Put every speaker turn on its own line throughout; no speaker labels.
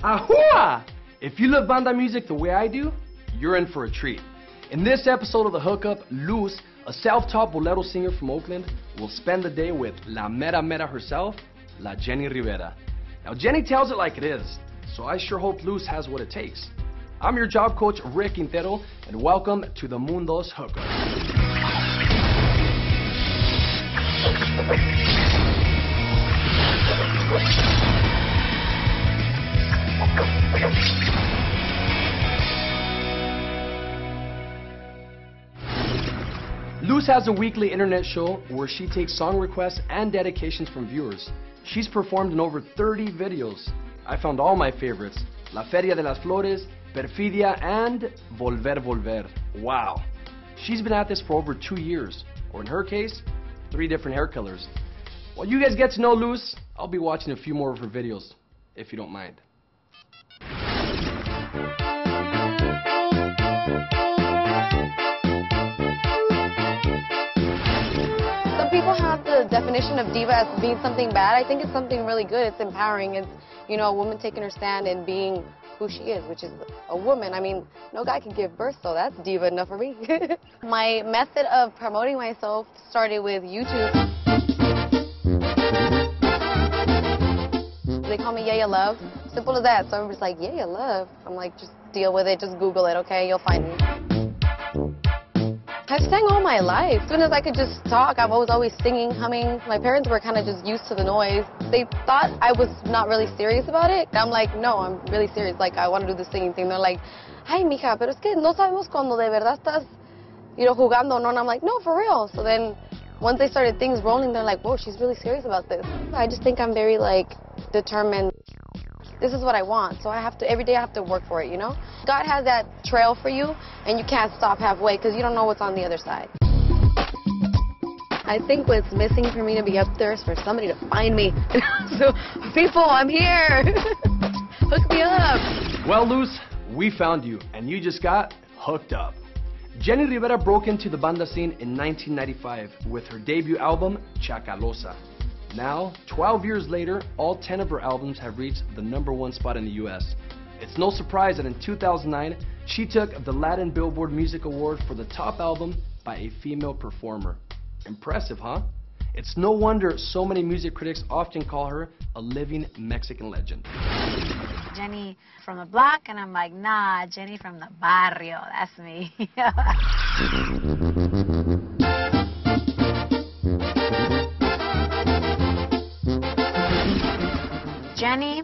Ahua! If you love banda music the way I do, you're in for a treat. In this episode of the Hookup, Luz, a self-taught bolero singer from Oakland, will spend the day with la mera mera herself, la Jenni Rivera. Now Jenni tells it like it is, so I sure hope Luz has what it takes. I'm your job coach, Rick Quintero, and welcome to the Mun2 HookUp. Luz has a weekly internet show where she takes song requests and dedications from viewers. She's performed in over 30 videos. I found all my favorites: La Feria de las Flores, Perfidia, and Volver Volver. Wow. She's been at this for over 2 years, or in her case, 3 different hair colors. While you guys get to know Luz, I'll be watching a few more of her videos, if you don't mind.
People have the definition of diva as being something bad. I think it's something really good. It's empowering. It's, you know, a woman taking her stand and being who she is, which is a woman. I mean, no guy can give birth, so that's diva enough for me. My method of promoting myself started with YouTube. They call me Yaya Love. Simple as that. So everybody's like, Yaya Love. I'm like, just deal with it. Just Google it, okay? You'll find me. I've sang all my life. As soon as I could just talk, I was always singing, humming. My parents were kind of just used to the noise. They thought I was not really serious about it. I'm like, no, I'm really serious. Like, I want to do the singing thing. They're like, ay, mija, pero es que no sabemos cuando de verdad estás, you know, jugando, no? And I'm like, no, for real. So then, once they started things rolling, they're like, whoa, she's really serious about this. I just think I'm very, like, determined. This is what I want, so I have to, every day I have to work for it, you know? God has that trail for you, and you can't stop halfway because you don't know what's on the other side. I think what's missing for me to be up there is for somebody to find me. So, people, I'm here. Hook me up.
Well, Luz, we found you, and you just got hooked up. Jenni Rivera broke into the banda scene in 1995 with her debut album, Chacalosa. Now, 12 years later, all 10 of her albums have reached the #1 spot in the US. It's no surprise that in 2009, she took the Latin Billboard Music Award for the top album by a female performer. Impressive, huh? It's no wonder so many music critics often call her a living Mexican legend.
Jenni from the block, and I'm like, nah, Jenni from the barrio, that's me. Jenni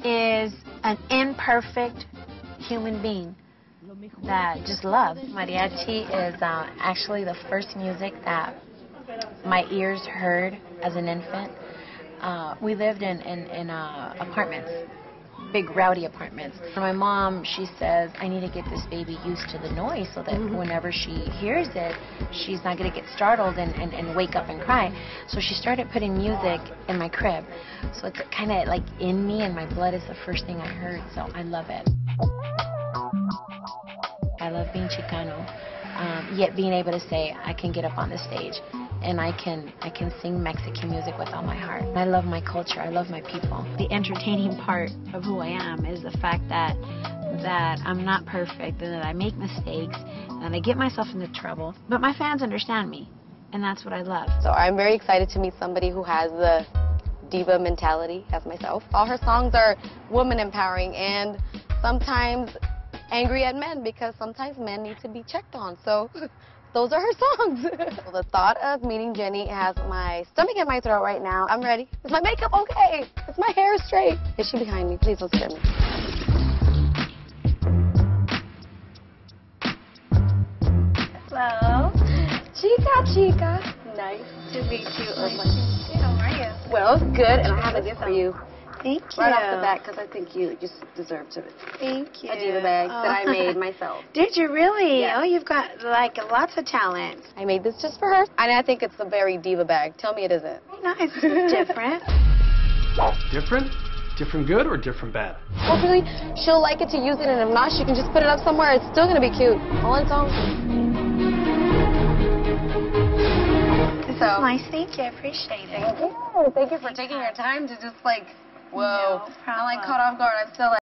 is an imperfect human being that just loves. Mariachi is actually the first music that my ears heard as an infant. We lived in apartments, big rowdy apartments. My mom, she says, I need to get this baby used to the noise so that whenever she hears it, she's not going to get startled and wake up and cry. So she started putting music in my crib. So it's kind of like in me, and my blood is the first thing I heard, so I love it. I love being Chicano, yet being able to say I can get up on the stage and I can sing Mexican music with all my heart. I love my culture. I love my people. The entertaining part of who I am is the fact that I'm not perfect and that I make mistakes and I get myself into trouble. But my fans understand me, and that's what I love.
So I'm very excited to meet somebody who has the diva mentality as myself. All her songs are woman empowering and sometimes angry at men because sometimes men need to be checked on. So those are her songs. Well, the thought of meeting Jenni has my stomach in my throat right now. I'm ready. Is my makeup okay? Is my hair straight? Is she behind me? Please don't scare me.
Hello.
Chica.
Nice to meet you. How are you?
Well, good, and I have a gift for you.
Thank you.
Right off the bat, because I think you just deserve to.
Thank you.
A diva bag that I made myself.
Did you really?
Yeah.
Oh, you've got, like, lots of talent.
I made this just for her, and I think it's a very diva bag. Tell me it isn't.
Nice. Different.
Different? Different good or different bad?
Hopefully, she'll like it to use it, and if not, she can just put it up somewhere. It's still going to be cute. All its own.
This is nice. Thank you. I appreciate it.
Thank you for taking your time to just, like, whoa.
No problem.
I'm, like, caught off guard. I'm still, like,